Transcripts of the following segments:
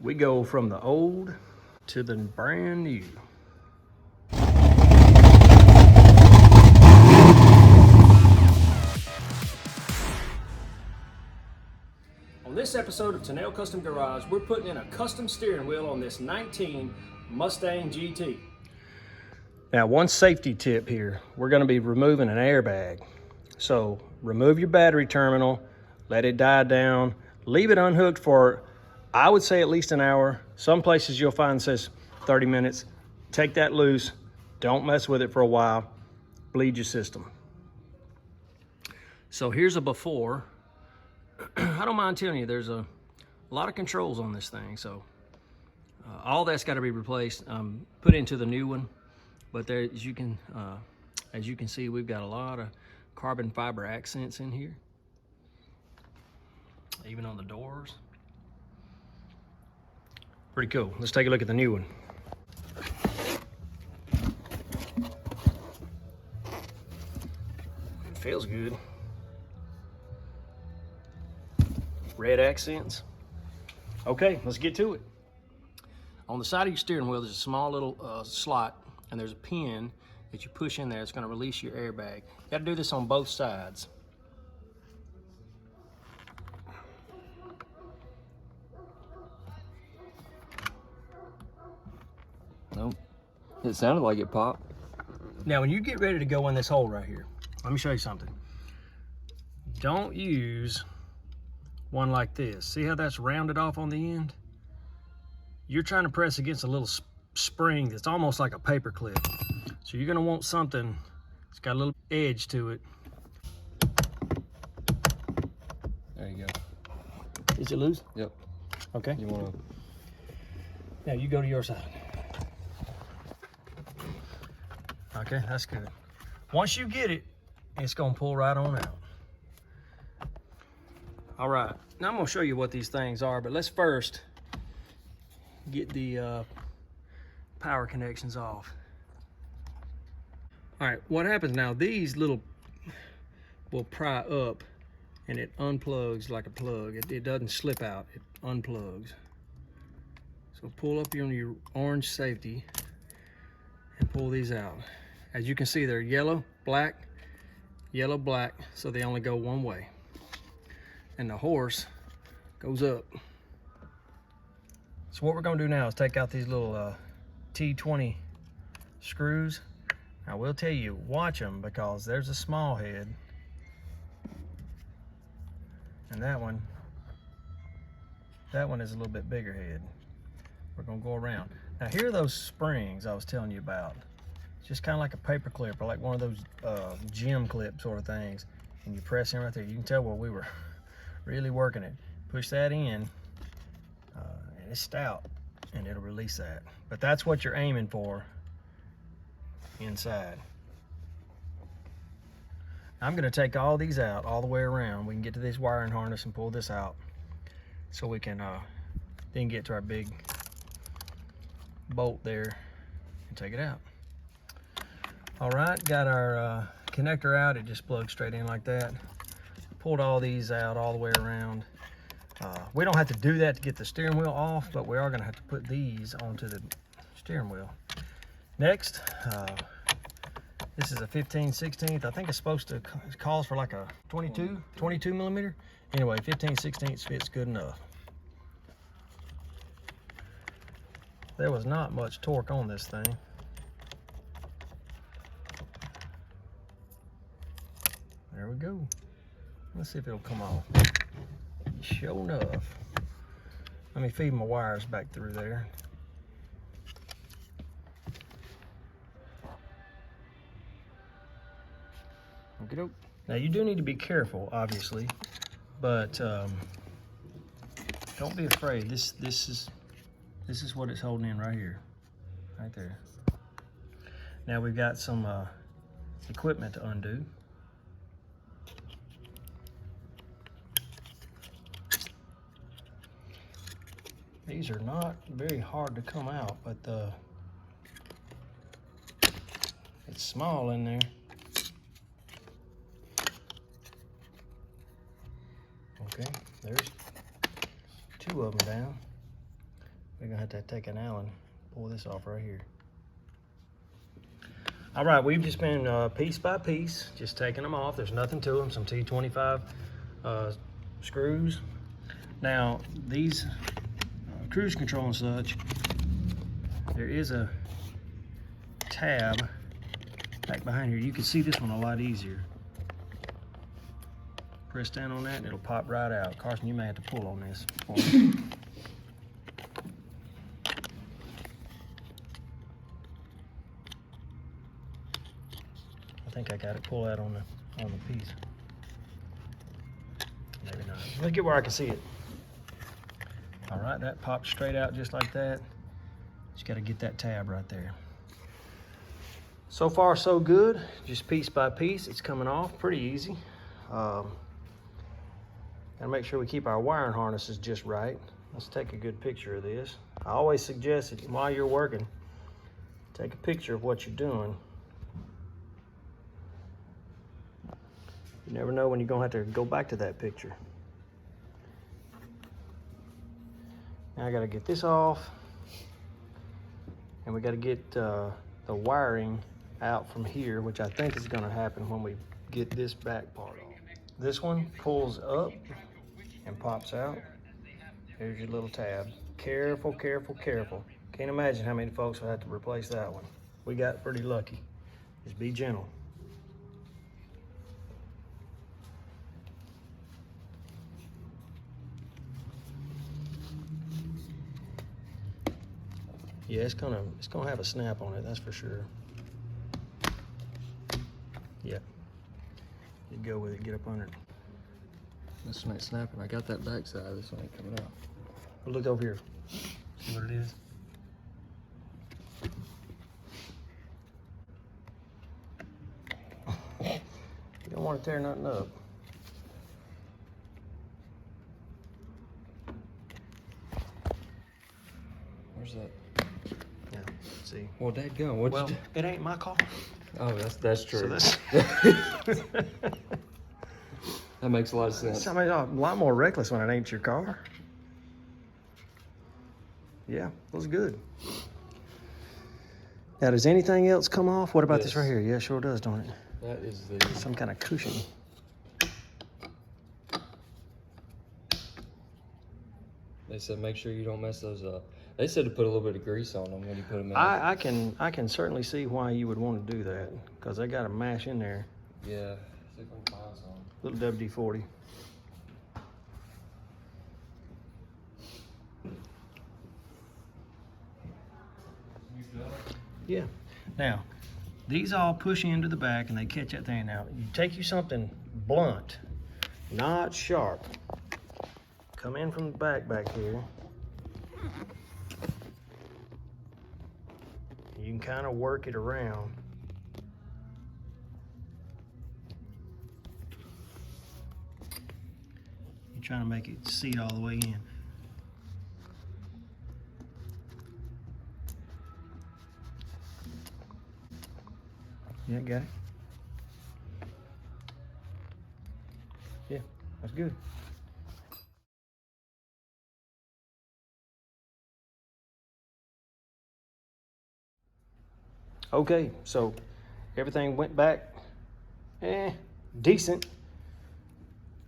We go from the old to the brand new. On this episode of Tennell Custom Garage, we're putting in a custom steering wheel on this 19 Mustang GT. Now, one safety tip here, we're going to be removing an airbag. So remove your battery terminal, let it die down, leave it unhooked for, I would say, at least an hour. Some places you'll find says 30 minutes. Take that loose, don't mess with it for a while, bleed your system. So here's a before. I don't mind telling you, there's a lot of controls on this thing, so all that's got to be replaced, put into the new one. But there, as you can see, we've got a lot of carbon fiber accents in here, even on the doors. Pretty cool. Let's take a look at the new one. It feels good. Red accents. Okay, let's get to it. On the side of your steering wheel, there's a small little slot, and there's a pin that you push in there. It's going to release your airbag. You got to do this on both sides. Nope. It sounded like it popped. Now, when you get ready to go in this hole right here, let me show you something. Don't use one like this. See how that's rounded off on the end? You're trying to press against a little spring that's almost like a paper clip. So you're gonna want something that's got a little edge to it. There you go. Is it loose? Yep. Okay. You wanna... Now you go to your side. Okay, that's good. Once you get it, it's gonna pull right on out. All right, now I'm gonna show you what these things are, but let's first get the power connections off. All right, what happens now, these little will pry up and it unplugs like a plug. It doesn't slip out, it unplugs. So pull up your orange safety and pull these out. As you can see, they're yellow, black, so they only go one way. And the horse goes up. So what we're gonna do now is take out these little T20 screws. I will tell you, watch them, because there's a small head, and that one is a little bit bigger head. We're gonna go around. Now here are those springs I was telling you about. It's just kind of like a paper clip, or like one of those gym clip sort of things, and you press in right there. You can tell where we were really working it. Push that in, and it's stout, and it'll release that. But that's what you're aiming for inside. I'm gonna take all these out all the way around. We can get to this wiring harness and pull this out, so we can then get to our big bolt there and take it out. All right, got our connector out. It just plugs straight in like that. Pulled all these out all the way around. We don't have to do that to get the steering wheel off, but we are gonna have to put these onto the steering wheel. Next, this is a 15/16. I think it's supposed to, it calls for like a 22 millimeter. Anyway, 15/16 fits good enough. There was not much torque on this thing. There we go. Let's see if it'll come off. Sure enough. Let me feed my wires back through there. Okey-doke. Now you do need to be careful, obviously, but don't be afraid. This is what it's holding in right here, right there. Now we've got some equipment to undo. These are not very hard to come out, but it's small in there. Okay, there's two of them down. We're gonna have to take an Allen, pull this off right here. All right, we've just been piece by piece, just taking them off. There's nothing to them, some T25 screws. Now, these cruise control and such, there is a tab back behind here. You can see this one a lot easier. Press down on that and it'll pop right out. Carson, you may have to pull on this for me. I think I got it pull out on the piece. Maybe not. Let's get where I can see it. All right, that pops straight out just like that. Just got to get that tab right there. So far, so good. Just piece by piece, it's coming off pretty easy. Got to make sure we keep our wiring harnesses just right. Let's take a good picture of this. I always suggest that while you're working, take a picture of what you're doing. You never know when you're gonna have to go back to that picture. Now I gotta get this off, and we gotta get the wiring out from here, which I think is gonna happen when we get this back part off. This one pulls up and pops out. Here's your little tab. Careful, careful, careful. Can't imagine how many folks will have to replace that one. We got pretty lucky. Just be gentle. Yeah, it's gonna have a snap on it, that's for sure. Yeah. You go with it, get up under it. This one ain't snapping. I got that back side. This one ain't coming out. Well, look over here. See what it is? You don't want to tear nothing up. Where's that? Yeah, see. Well, dadgum, what'd Well, you do? it ain't my car. Oh, that's true. So That makes a lot of sense. I mean, a lot more reckless when it ain't your car. Yeah, it was good. Now, does anything else come off? What about this right here? Yeah, sure does, don't it? That is the... Some kind of cushion. They said make sure you don't mess those up. They said to put a little bit of grease on them when you put them in. I can certainly see why you would want to do that, because they got to mash in there. Yeah. See if I can find some. Little WD-40. Yeah. Now, these all push into the back and they catch that thing. Now, you take you something blunt, not sharp. Come in from the back here. You can kind of work it around. You're trying to make it seat all the way in. Yeah, got it? Yeah, that's good. Okay, so everything went back, decent.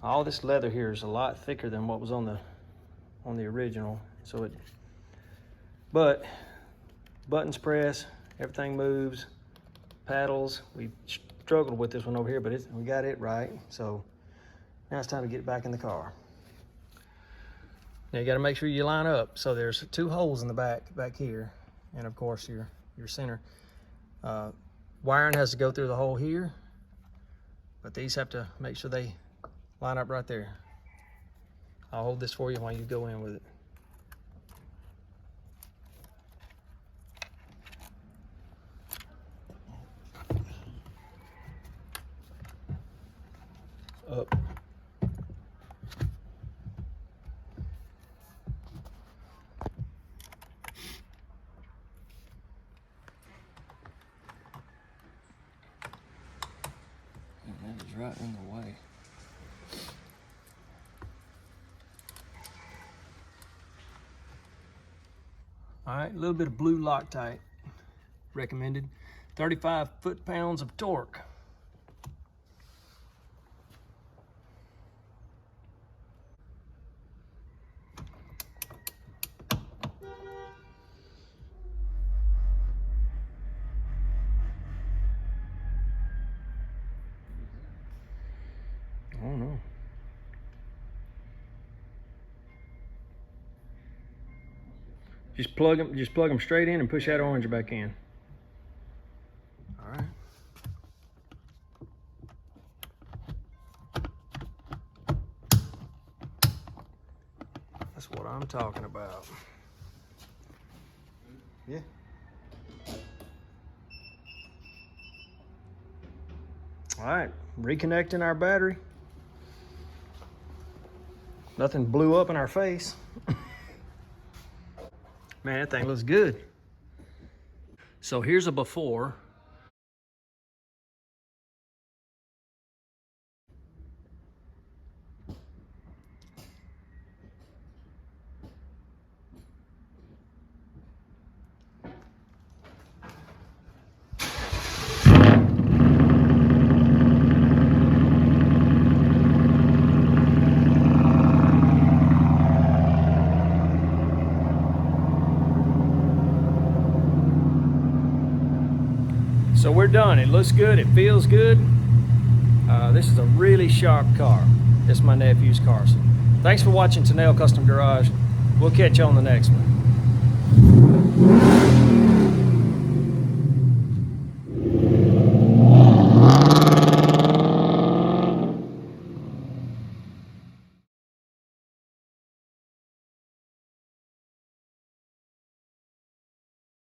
All this leather here is a lot thicker than what was on the original. So but buttons press, everything moves, paddles. We struggled with this one over here, but we got it right. So now it's time to get it back in the car. Now you got to make sure you line up. So there's 2 holes in the back here, and of course your center. Wiring has to go through the hole here, but these have to make sure they line up right there. I'll hold this for you while you go in with it. Up. And that is right in the way. All right, a little bit of blue Loctite recommended. 35 foot-pounds of torque. Oh no. Just plug them straight in and push that orange back in. All right. That's what I'm talking about. Yeah. All right, reconnecting our battery. Nothing blew up in our face. Man, that thing looks good. So here's a before. So we're done. It looks good. It feels good. This is a really sharp car. It's my nephew's car. So thanks for watching Dyna Custom Garage. We'll catch you on the next one.